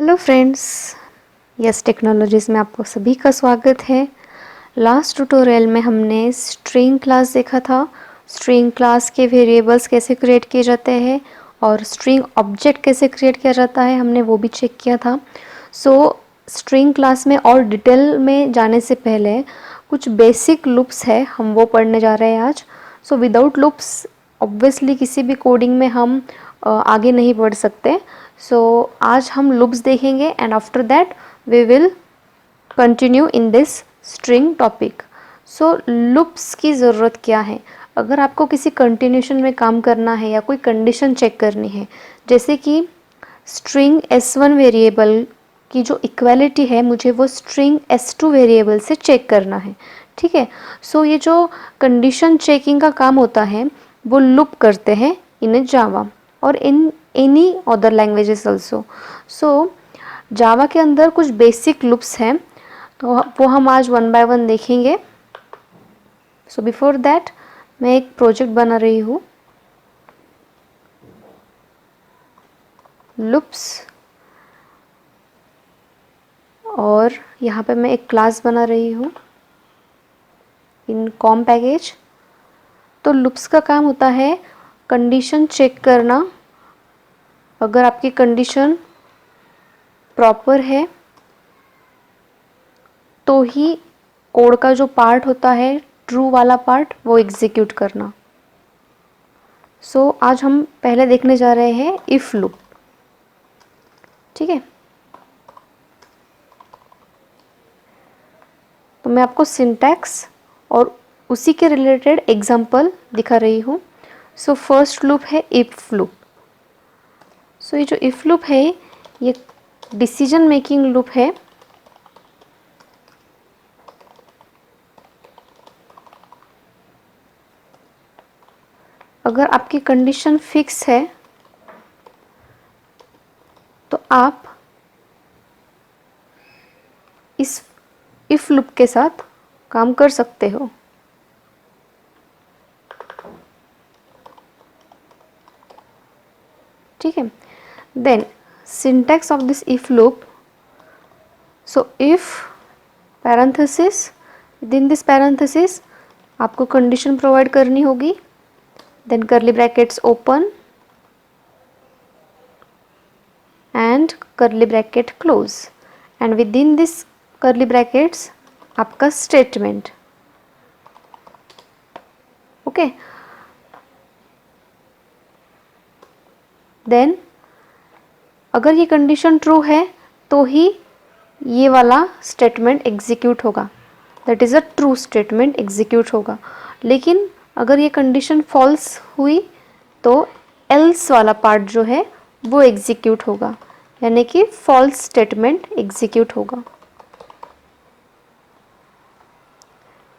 Hello friends, yes technologies में आपको सभी का स्वागत है। लास्ट ट्यूटोरियल में हमने स्ट्रिंग क्लास देखा था। स्ट्रिंग क्लास के वेरिएबल्स कैसे क्रिएट किए जाते हैं और स्ट्रिंग ऑब्जेक्ट कैसे क्रिएट किया जाता है, हमने वो भी चेक किया था। स्ट्रिंग क्लास में और डिटेल में जाने से पहले कुछ बेसिक लूप्स है, हम वो पढ़ने जा रहे हैं आज। विदाउट लूप्स ऑब्वियसली किसी भी कोडिंग में हम आगे नहीं बढ़ सकते। आज हम लूप्स देखेंगे and after that we will continue in this string topic. Loops की ज़रूरत क्या है? अगर आपको किसी कंटिन्यूशन में काम करना है या कोई कंडीशन चेक करनी है, जैसे कि स्ट्रिंग s1 वेरिएबल की जो इक्वालिटी है मुझे वो स्ट्रिंग s2 वेरिएबल से चेक करना है, ठीक है। ये जो कंडीशन चेकिंग का काम होता है वो लूप करते हैं इन जावा और in any other languages also. Java के अंदर कुछ बेसिक लूप्स हैं, तो वो हम आज वन बाय वन देखेंगे। बिफोर दैट मैं एक प्रोजेक्ट बना रही हूँ, लूप्स, और यहाँ पे मैं एक क्लास बना रही हूँ इन कॉम पैकेज। तो लूप्स का काम होता है कंडीशन चेक करना। अगर आपकी कंडीशन प्रॉपर है तो ही कोड का जो पार्ट होता है, ट्रू वाला पार्ट, वो एग्जीक्यूट करना। आज हम पहले देखने जा रहे हैं इफ लूप, ठीक है। तो मैं आपको सिंटैक्स और उसी के रिलेटेड एग्जांपल दिखा रही हूँ। फर्स्ट लूप है इफ लूप। ये जो इफ लूप है ये डिसीजन मेकिंग लूप है। अगर आपकी कंडीशन फिक्स है तो आप इस इफ लूप के साथ काम कर सकते हो, ठीक है। Then syntax of this if loop, if parenthesis, within this parenthesis आपको कंडीशन प्रोवाइड करनी होगी, then curly brackets open and curly bracket close, and within this curly brackets आपका स्टेटमेंट, ओके। देन अगर ये condition true है तो ही ये वाला स्टेटमेंट एग्जीक्यूट होगा, that is a true statement execute होगा। लेकिन अगर ये कंडीशन फॉल्स हुई तो एल्स वाला पार्ट जो है वो एग्जीक्यूट होगा, यानी कि फॉल्स स्टेटमेंट एग्जीक्यूट होगा,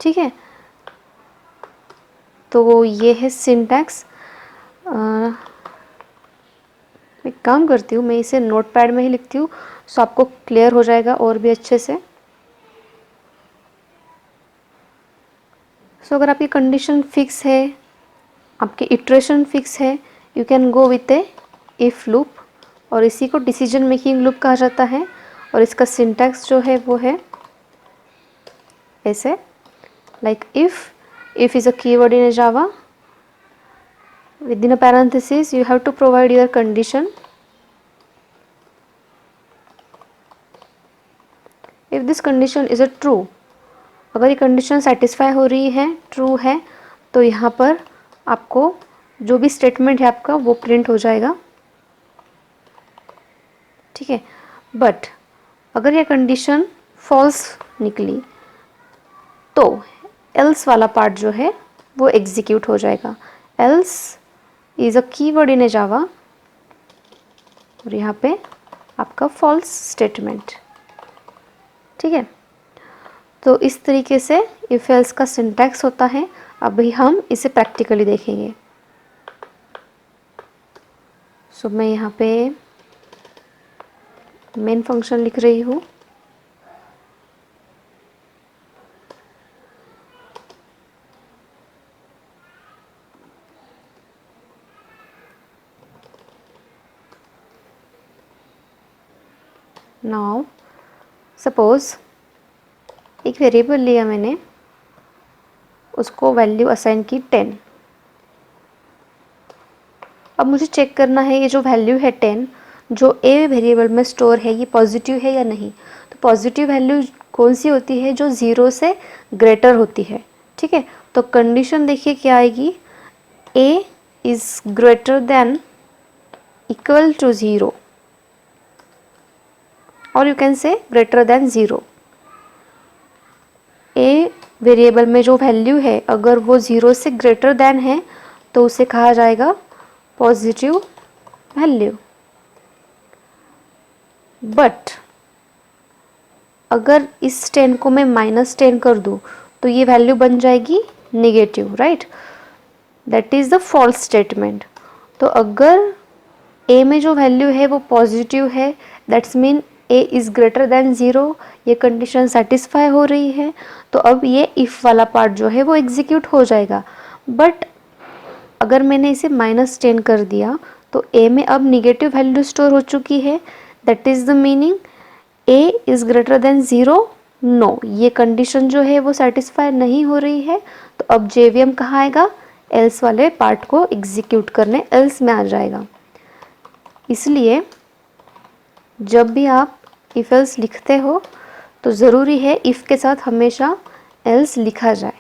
ठीक है। तो ये है सिंटैक्स। मैं काम करती हूँ, मैं इसे नोटपैड में ही लिखती हूँ, आपको क्लियर हो जाएगा और भी अच्छे से। अगर आपकी कंडीशन फिक्स है, आपकी इटरेशन फिक्स है, you can go with A if loop, और इसी को डिसीजन मेकिंग लूप कहा जाता है। और इसका सिंटैक्स जो है वो है ऐसे, like if is a keyword in Java, within a parenthesis you have to provide your condition. If this condition is a true, अगर ये कंडीशन सेटिस्फाई हो रही है, ट्रू है, तो यहाँ पर आपको जो भी स्टेटमेंट है आपका वो प्रिंट हो जाएगा, ठीक है। बट अगर ये कंडीशन फॉल्स निकली तो एल्स वाला पार्ट जो है वो एग्जीक्यूट हो जाएगा। Else is a keyword in a Java, और यहाँ पे आपका फॉल्स स्टेटमेंट, ठीक है। तो इस तरीके से इफ एल्स का सिंटैक्स होता है। अभी हम इसे प्रैक्टिकली देखेंगे। मैं यहाँ पे मेन फंक्शन लिख रही हूँ, नाउ सपोज एक वेरिएबल लिया मैंने, उसको वैल्यू असाइन की 10। अब मुझे चेक करना है ये जो वैल्यू है 10 जो ए वेरिएबल में स्टोर है ये पॉजिटिव है या नहीं। तो पॉजिटिव वैल्यू कौन सी होती है, जो 0 से ग्रेटर होती है। ठीक है, तो कंडीशन देखिए क्या आएगी, a is greater than equal to 0 और you can say greater than 0। A variable में जो वैल्यू है अगर वो 0 से ग्रेटर देन है तो उसे कहा जाएगा पॉजिटिव वैल्यू। बट अगर इस 10 को मैं -10 कर दूं तो ये वैल्यू बन जाएगी negative, right. That is the false statement. तो अगर ए में जो वैल्यू है वो पॉजिटिव है, that's mean A is greater than 0, ये कंडीशन सेटिस्फाई हो रही है, तो अब ये इफ़ वाला पार्ट जो है वो एग्जीक्यूट हो जाएगा। बट अगर मैंने इसे -10 कर दिया तो ए में अब निगेटिव वैल्यू स्टोर हो चुकी है, that is the meaning A is greater than 0, no, ये कंडीशन जो है वो सेटिस्फाई नहीं हो रही है। तो अब जेवीएम कहाँ आएगा, एल्स वाले पार्ट को एग्जीक्यूट करने एल्स में आ जाएगा। इसलिए जब भी आप इफ एल्स लिखते हो तो ज़रूरी है इफ़ के साथ हमेशा एल्स लिखा जाए।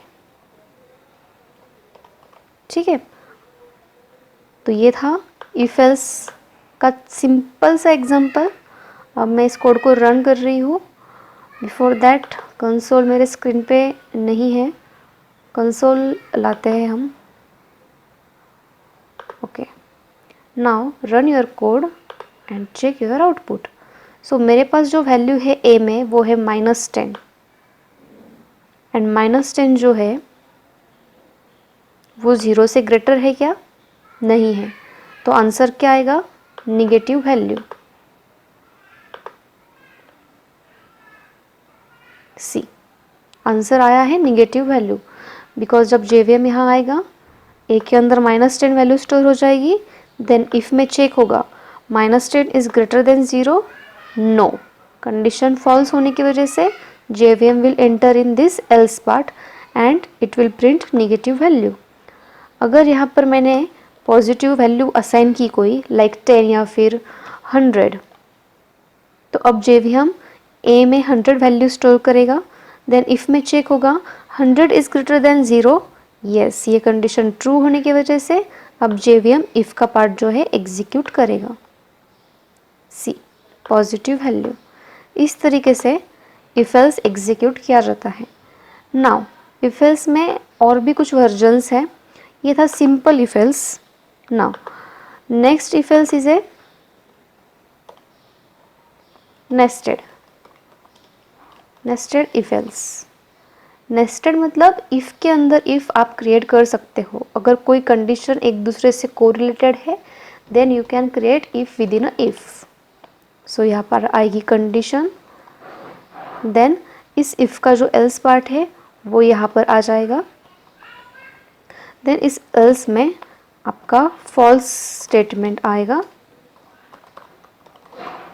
ठीक है, तो ये था इफ एल्स का सिंपल सा एग्जांपल। अब मैं इस कोड को रन कर रही हूँ। बिफोर दैट कंसोल मेरे स्क्रीन पे नहीं है, कंसोल लाते हैं हम। Okay, now run your code and check your output. So मेरे पास जो वैल्यू है ए में वो है -10 एंड -10 जो है वो 0 से ग्रेटर है क्या, नहीं है। तो आंसर क्या आएगा, निगेटिव वैल्यू, सी। आंसर आया है निगेटिव वैल्यू, बिकॉज जब जेवीएम यहाँ आएगा ए के अंदर -10 वैल्यू स्टोर हो जाएगी, देन इफ में चेक होगा -10 is greater than 0, no, condition false होने की वजह से JVM will enter in this else part and it will print negative value. अगर यहाँ पर मैंने पॉजिटिव वैल्यू असाइन की कोई लाइक 10 या फिर 100, तो अब जेवीएम ए में 100 वैल्यू स्टोर करेगा, देन इफ में चेक होगा 100 इज ग्रेटर देन 0, यस, ये कंडीशन ट्रू होने की वजह से अब जेवीएम इफ का पार्ट जो है एग्जीक्यूट करेगा, सी, पॉजिटिव वैल्यू। इस तरीके से इफ एल्स एग्जीक्यूट किया जाता है। नाउ इफ एल्स में और भी कुछ वर्जन्स हैं, ये था simple if else. Now next if else is a nested if else. Nested मतलब इफ़ के अंदर इफ़ आप क्रिएट कर सकते हो। अगर कोई कंडीशन एक दूसरे से कोरिलेटेड है then you can create if within a if. So यहाँ पर आएगी कंडीशन, देन इस इफ़ का जो एल्स पार्ट है वो यहाँ पर आ जाएगा, देन इस एल्स में आपका फॉल्स स्टेटमेंट आएगा।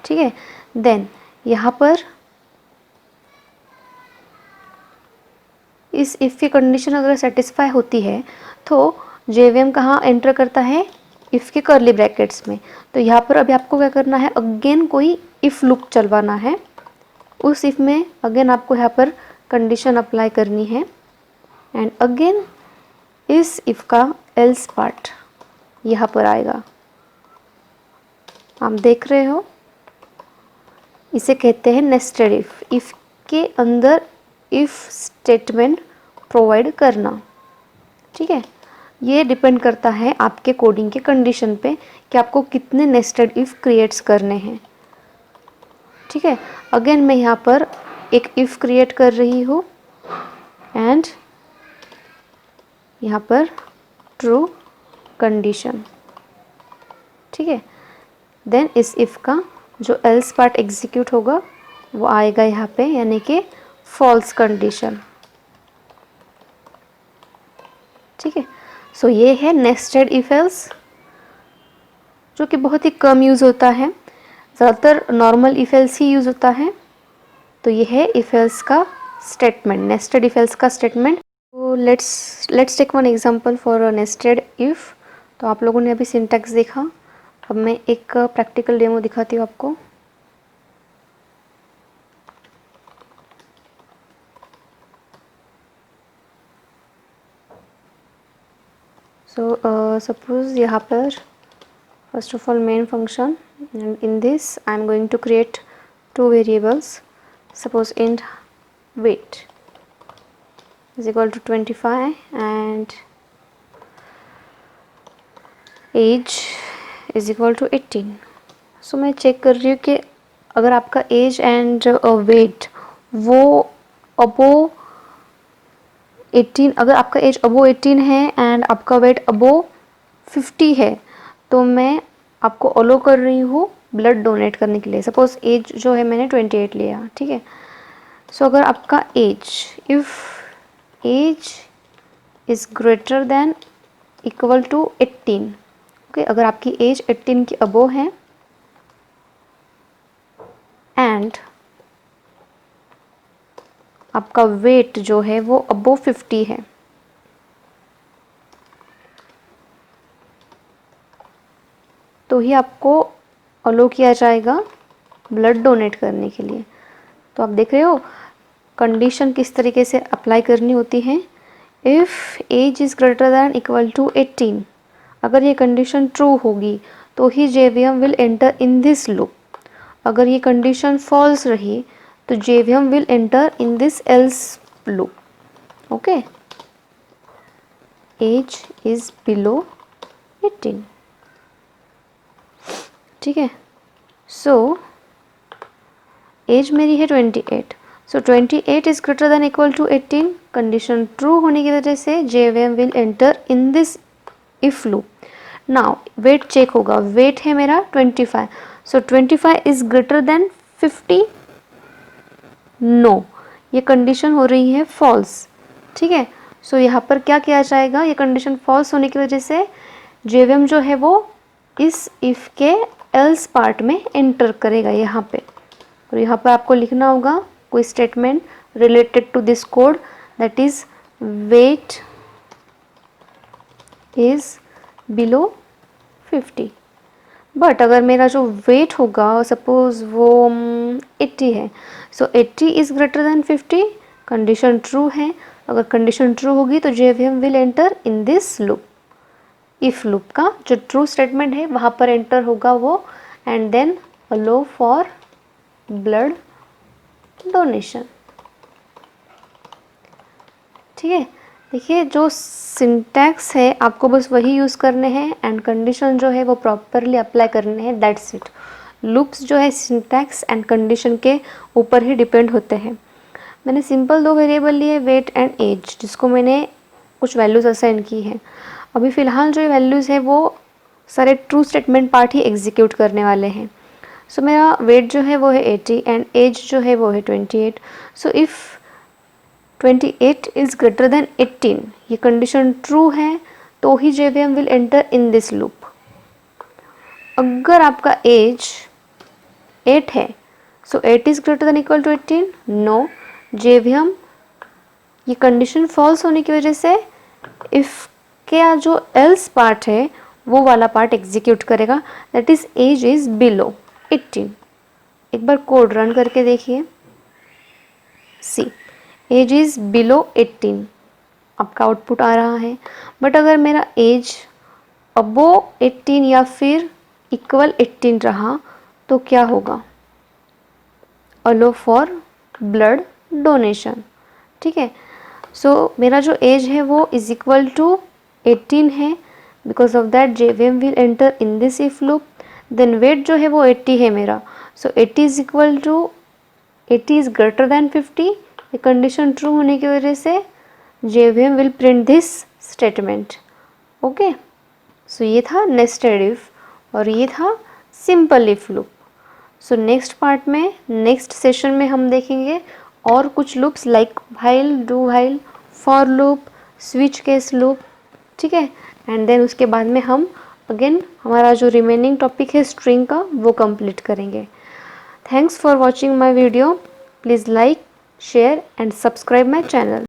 ठीक है, देन यहाँ पर इस इफ़ की कंडीशन अगर सेटिस्फाई होती है तो जेवीएम कहाँ एंटर करता है, इफ़ के कर्ली ब्रैकेट्स में। तो यहाँ पर अभी आपको क्या करना है, अगेन कोई इफ़ लूप चलवाना है। उस इफ़ में अगेन आपको यहाँ पर कंडीशन अप्लाई करनी है एंड अगेन इस इफ़ का एल्स पार्ट यहाँ पर आएगा। आप देख रहे हो, इसे कहते हैं नेस्टेड इफ़। इफ़ के अंदर इफ़ स्टेटमेंट प्रोवाइड करना। ठीक है, ये डिपेंड करता है आपके कोडिंग के कंडीशन पे कि आपको कितने नेस्टेड इफ़ क्रिएट्स करने हैं। ठीक है, अगेन मैं यहाँ पर एक इफ़ क्रिएट कर रही हूँ एंड यहाँ पर ट्रू कंडीशन। ठीक है, देन इस इफ़ का जो एल्स पार्ट एग्जीक्यूट होगा वो आएगा यहाँ पे, यानी कि फॉल्स कंडीशन। ठीक है, सो ये है नेस्टेड इफ एल्स, जो कि बहुत ही कम यूज़ होता है। ज़्यादातर नॉर्मल इफ एल्स ही यूज़ होता है। तो ये है इफ एल्स का स्टेटमेंट, नेस्टेड इफ एल्स का स्टेटमेंट। तो let's take one example for nested if. तो आप लोगों ने अभी सिंटैक्स देखा, अब मैं एक प्रैक्टिकल डेमो दिखाती हूँ आपको। सो सपोज यहाँ पर first of all main function, and in this I am going to create two variables. Suppose int weight is equal to 25 and age is equal to 18. So मैं check कर रही हूँ कि अगर आपका एज एंड वेट वो अबो 18, अगर आपका एज अबो 18 है एंड आपका वेट अबो 50 है, तो मैं आपको अलो कर रही हूँ ब्लड डोनेट करने के लिए। सपोज एज जो है मैंने 28 लिया, ठीक है। सो अगर आपका age, if age is greater than equal to 18, okay, अगर आपकी एज 18 की अबो है एंड आपका वेट जो है वो अबो 50 है, तो ही आपको अलो किया जाएगा ब्लड डोनेट करने के लिए। तो आप देख रहे हो कंडीशन किस तरीके से अप्लाई करनी होती है। If age is greater than equal to 18, अगर ये कंडीशन ट्रू होगी तो ही JVM will enter in this loop. अगर ये कंडीशन फॉल्स रही तो JVM will enter in this else loop, okay. Age is below 18, ठीक है। सो एज मेरी है 28, so 28 is greater than equal to 18, condition true होने की वजह से JVM will enter in this if loop. Now wait check होगा, wait है मेरा 25, सो 25 इज ग्रेटर देन 50, नो, ये कंडीशन हो रही है फॉल्स, ठीक है। सो यहाँ पर क्या किया जाएगा, ये कंडीशन फॉल्स होने की वजह से जेवीएम जो है वो इस इफ के एल्स पार्ट में एंटर करेगा यहाँ पे। और यहाँ पर आपको लिखना होगा कोई statement related to this code, that is weight is below 50। But अगर मेरा जो वेट होगा सपोज वो 80 है, so 80 is greater than 50, condition true है। अगर कंडीशन ट्रू होगी तो JVM will enter in this loop. If loop का जो ट्रू स्टेटमेंट है वहाँ पर एंटर होगा वो, and then allow for blood donation, ठीक है। देखिए जो सिंटैक्स है आपको बस वही यूज़ करने हैं एंड कंडीशन जो है वो प्रॉपरली अप्लाई करने हैं, दैट्स इट। लूप्स जो है सिंटैक्स एंड कंडीशन के ऊपर ही डिपेंड होते हैं। मैंने सिंपल दो वेरिएबल लिए, वेट एंड एज, जिसको मैंने कुछ वैल्यूज़ असाइन की है। अभी फ़िलहाल जो वैल्यूज़ है वो सारे ट्रू स्टेटमेंट पार्ट ही एग्जीक्यूट करने वाले हैं। सो मेरा वेट जो है वो है 80 एंड एज जो है वो है 28। So if 28 is greater than 18, ये कंडीशन ट्रू है तो ही JVM will enter in this loop. अगर आपका एज 8 है, so 8 is greater than equal to 18, no, JVM ये कंडीशन फॉल्स होने की वजह से इफ़ क्या जो एल्स पार्ट है वो वाला पार्ट एग्जीक्यूट करेगा, that is age is below 18। एक बार कोड रन करके देखिए, सी एज इज बिलो 18 आपका आउटपुट आ रहा है। बट अगर मेरा एज अबो 18 या फिर इक्वल 18 रहा तो क्या होगा, अलो फॉर ब्लड डोनेशन, ठीक है। सो मेरा जो एज है वो इज इक्वल टू 18 है, because of that JVM will enter in this if loop. Then weight जो है वो 80 है मेरा, so 80 is equal to 80 is greater than 50, ये कंडीशन ट्रू होने की वजह से JVM will print this statement, okay. So ये था नेस्टेड इफ और ये था simple if loop. So next part में, नेक्स्ट सेशन में हम देखेंगे और कुछ loops like while, do while, for loop, switch case loop, ठीक है। एंड देन उसके बाद में हम अगेन हमारा जो रिमेनिंग टॉपिक है स्ट्रिंग का वो कंप्लीट करेंगे। Thanks for watching my video. Please like, share and subscribe my channel.